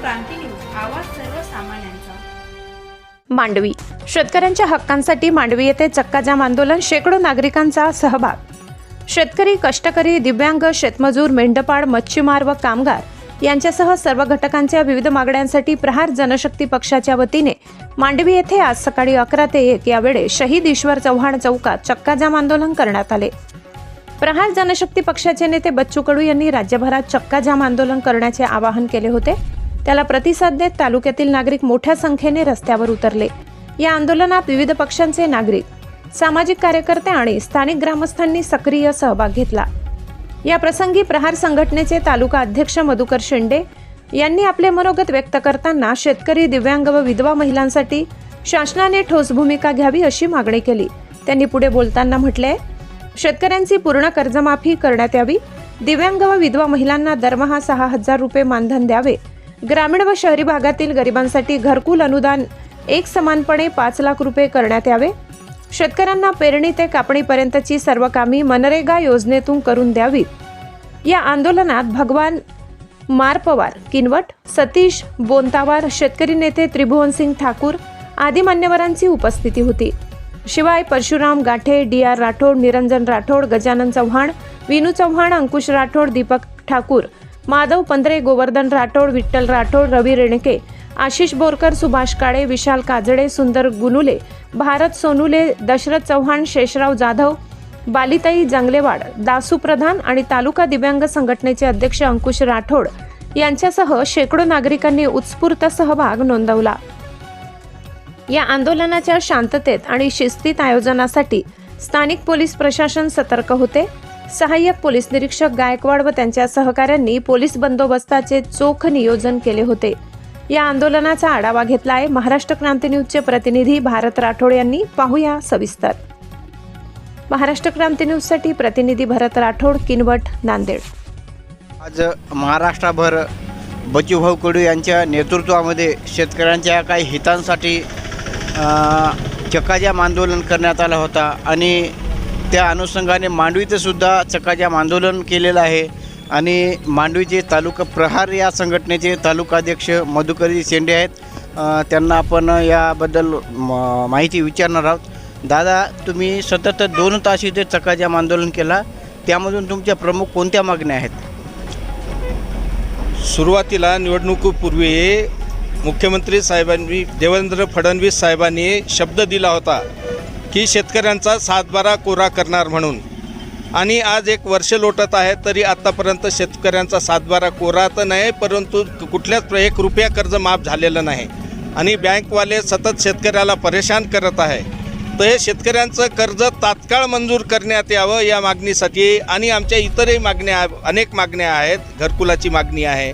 क्रांती news, आवाज सर्वसामान्यांचा। मांडवी शेतकऱ्यांच्या हक्कांसाठी मांडवी येथे चक्काजाम आंदोलन, शेकडो नागरिकांचा सहभाग। शेतकरी, कष्टकरी, दिव्यांग, शेतमजूर, मेंढपाळ, मच्छीमार व कामगार यांच्यासह सर्व घटकांच्या विविध मागण्यांसाठी प्रहार जनशक्ती पक्षाच्या वतीने मांडवी येथे आज सकाळी 11 ते 1 या वेळेस शहीद ईश्वर चव्हाण चौकात चक्काजाम आंदोलन करण्यात आले। प्रहार जनशक्ती पक्षाचे नेते बच्चू कडू यांनी राज्यभरात चक्काजाम आंदोलन करण्याचे आवाहन केले होते। त्याला प्रतिसाद देत तालुक्यातील नागरिक मोठ्या संख्येने रस्त्यावर उतरले। या आंदोलनात विविध पक्षांचे नागरिक, सामाजिक कार्यकर्ते आणि स्थानिक ग्रामस्थांनी सक्रिय सहभाग घेतला। या प्रसंगी प्रहार संघटनेचे तालुका अध्यक्ष मधुकर शेंडे यांनी आपले मनोगत व्यक्त करताना शेतकरी, दिव्यांग व विधवा महिलांसाठी शासनाने ठोस भूमिका घ्यावी अशी मागणी केली। त्यांनी पुढे बोलताना म्हटले, शेतकऱ्यांची पूर्ण कर्जमाफी करण्यात यावी, दिव्यांग व विधवा महिलांना दरमहा 6,000 रुपये मानधन द्यावे, ग्रामीण व शहरी भागातील गरिबांसाठी घरकुल अनुदान एक समानपणे 5 लाख रुपये करण्यात यावे, शेतकऱ्यांना पेरणी ते कापणीपर्यंतची सर्व कामे मनरेगा योजनेतून करून द्यावीत। या आंदोलनात भगवान मारपवार, किनवट, सतीश बोंतावार, शेतकरी नेते त्रिभुवनसिंग ठाकूर आदी मान्यवरांची उपस्थिती होती। शिवाय परशुराम गाठे, DR राठोड, निरंजन राठोड, गजानन चव्हाण, विनू चव्हाण, अंकुश राठोड, दीपक ठाकूर, माधव पंधरे, गोवर्धन राठोड, विठ्ठल राठोड, रवी रेणके, आशिष बोरकर, सुभाष काळे, विशाल काजळे, सुंदर गुनुले, भारत सोनुले, दशरथ चव्हाण, शेषराव जाधव, बालिताई जंगलेवाड, दासू प्रधान आणि तालुका दिव्यांग संघटनेचे अध्यक्ष अंकुश राठोड यांच्यासह शेकडो नागरिकांनी उत्स्फूर्त सहभाग नोंदवला। या आंदोलनाच्या शांततेत आणि शिस्तीत आयोजनासाठी स्थानिक पोलीस प्रशासन सतर्क होते। सहाय्यक पोलीस निरीक्षक गायकवाड व त्यांच्या सहकाऱ्यांनी पोलीस बंदोबस्ताचे चोख नियोजन केले होते। या आंदोलनाचा आढावा घेतलाय महाराष्ट्र क्रांती न्यूजचे प्रतिनिधी भारत राठोड यांनी। पाहूया सविस्तर। महाराष्ट्र क्रांती न्यूजसाठी प्रतिनिधी भरत राठोड, किनवट, नांदेड। आज महाराष्ट्रभर बच्चूभाऊ कडू यांच्या नेतृत्वामध्ये शेतकऱ्यांच्या काही हितांसाठी चक्काजाम आंदोलन करण्यात आला होता आणि त्या अनुषंगाने मांडवीत सुद्धा चक्काजाम आंदोलन केलेलं आहे। आणि मांडवीचे तालुका प्रहार या संघटनेचे तालुकाध्यक्ष मधुकरजी शेंडे आहेत। त्यांना आपण याबद्दल माहिती विचारणार आहोत। दादा, तुम्ही सतत 2 तास इथे चक्काजाम आंदोलन केला, त्यामधून तुमच्या प्रमुख कोणत्या मागण्या आहेत? सुरुवातीला निवडणुकीपूर्वी मुख्यमंत्री साहेबांनी, देवेंद्र फडणवीस साहेबांनी शब्द दिला होता की शेतकऱ्यांचा 7/12 कोरा करणार म्हणून, आणि आज 1 वर्ष लोटत आहे तरी आत्तापर्यंत शेतकऱ्यांचा 7/12 कोरा तर नाही, परंतु कुठल्याच 1 रुपया कर्ज माफ झालेलं नाही आणि बँकवाले सतत शेतकऱ्याला परेशान करत आहे। तर हे शेतकऱ्यांचं कर्ज तात्काळ मंजूर करण्यात यावं या मागणीसाठी आणि आमच्या इतरही मागण्या, अनेक मागण्या आहेत। घरकुलाची मागणी आहे।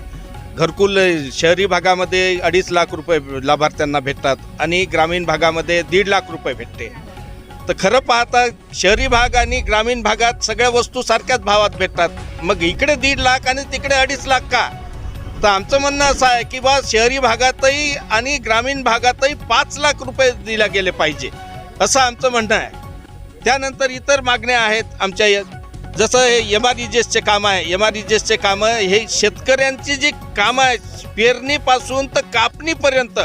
घरकुल शहरी भागामध्ये 2.5 लाख रुपये लाभार्थ्यांना भेटतात आणि ग्रामीण भागामध्ये 1.5 लाख रुपये भेटते। तर खरं पाहता शहरी भाग आणि ग्रामीण भागात सगळ्या वस्तू सारख्याच भावात भेटतात, मग इकडे 1.5 लाख आणि तिकडे 2.5 लाख का? तर आमचं म्हणणं असं आहे की बा शहरी भागातही आणि ग्रामीण भागातही 5 लाख रुपये दिले गेले पाहिजे, असं आमचं म्हणणं आहे। त्यानंतर इतर मागण्या आहेत आमच्या, जसं हे MREGSचे कामं आहे। MREGSचे कामं हे शेतकऱ्यांची जी कामं आहे, पेरणीपासून तर कापणीपर्यंत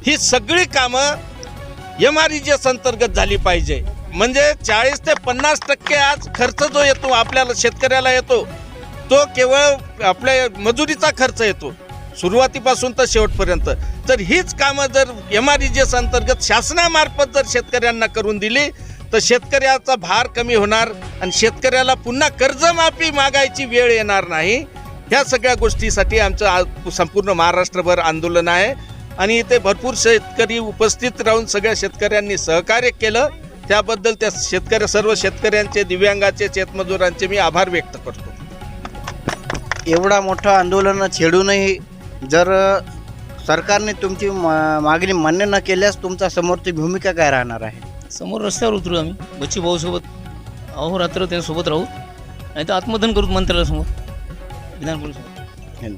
ही सगळी कामं MREGS अंतर्गत झाली पाहिजे। म्हणजे 40 ते 50% आज खर्च जो येतो आपल्याला, शेतकऱ्याला येतो, तो केवळ आपल्या मजुरीचा खर्च येतो सुरुवातीपासून तर शेवटपर्यंत। तर हीच कामं जर MREGS अंतर्गत शासनामार्फत जर शेतकऱ्यांना करून दिली तर शेतकऱ्याचा भार कमी होणार आणि शेतकऱ्याला पुन्हा कर्जमाफी मागायची वेळ येणार नाही। ह्या सगळ्या गोष्टीसाठी आमचं संपूर्ण महाराष्ट्रभर आंदोलन आहे आणि इथे भरपूर शेतकरी उपस्थित राहून सगळ्या शेतकऱ्यांनी सहकार्य केलं, त्याबद्दल त्या सर्व शेतकऱ्यांचे, दिव्यांगाचे, शेतमजुरांचे मी आभार व्यक्त करतो। एवढा मोठा आंदोलन छेडूनही जर सरकारने तुमची मागणी मान्य न केल्यास तुमचा समोरची भूमिका काय राहणार आहे? समोर रस्त्यावर उतरू आम्ही, बच्चू भाऊसोबत अहोरात्र त्यांच्यासोबत राहू, नाही तर आत्मदहन करू मंत्र्यासमोर, विधान परिषद।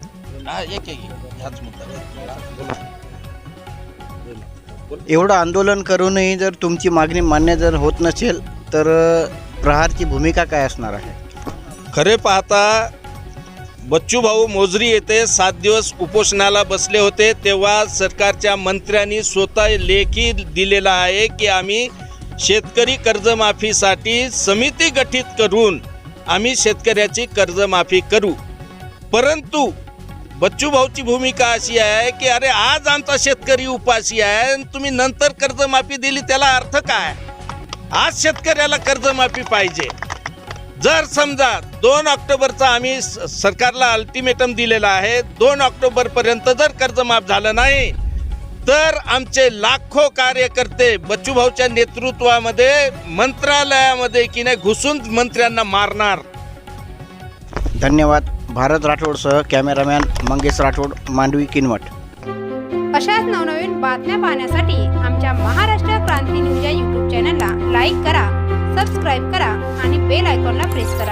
एवढं आंदोलन करूनही जर तुमची मागणी मान्य जर होत नसेल तर प्रहारची भूमिका काय असणार आहे? खरे पाहता बच्चूभाऊ मोजरी येथे 7 दिवस उपोषणाला बसले होते, तेव्हा सरकारच्या मंत्र्यांनी स्वतः लेखी दिलेला आहे की आम्ही शेतकरी कर्जमाफीसाठी समिती गठीत करून आम्ही शेतकऱ्याची कर्जमाफी करू. परंतु बच्चूभाऊची भूमिका अशी आहे की अरे आज आमचा शेतकरी उपाशी आहे आणि तुम्ही नंतर कर्जमाफी दिली, त्याला अर्थ काय? आज शेतकऱ्याला कर्जमाफी पाहिजे. जर समजा 2 ऑक्टोबरचा आम्ही सरकारला अल्टिमेटम दिलेला आहे, 2 ऑक्टोबरपर्यंत जर कर्जमाफ झालं नाही तर आमचे लाखो कार्यकर्ते बच्चूभाऊच्या नेतृत्वामध्ये मंत्रालयामध्ये की नाही घुसून मंत्र्यांना मारणार. धन्यवाद. भारत राठोडसह कॅमेरामॅन मंगेश राठोड, मांडवी, किनवट. अशाच नवनवीन बातम्या पाहण्यासाठी आमच्या महाराष्ट्र क्रांती न्यूज या यूट्यूब चॅनलला लाईक करा, सबस्क्राईब करा आणि बेल आयकॉनला प्रेस करा.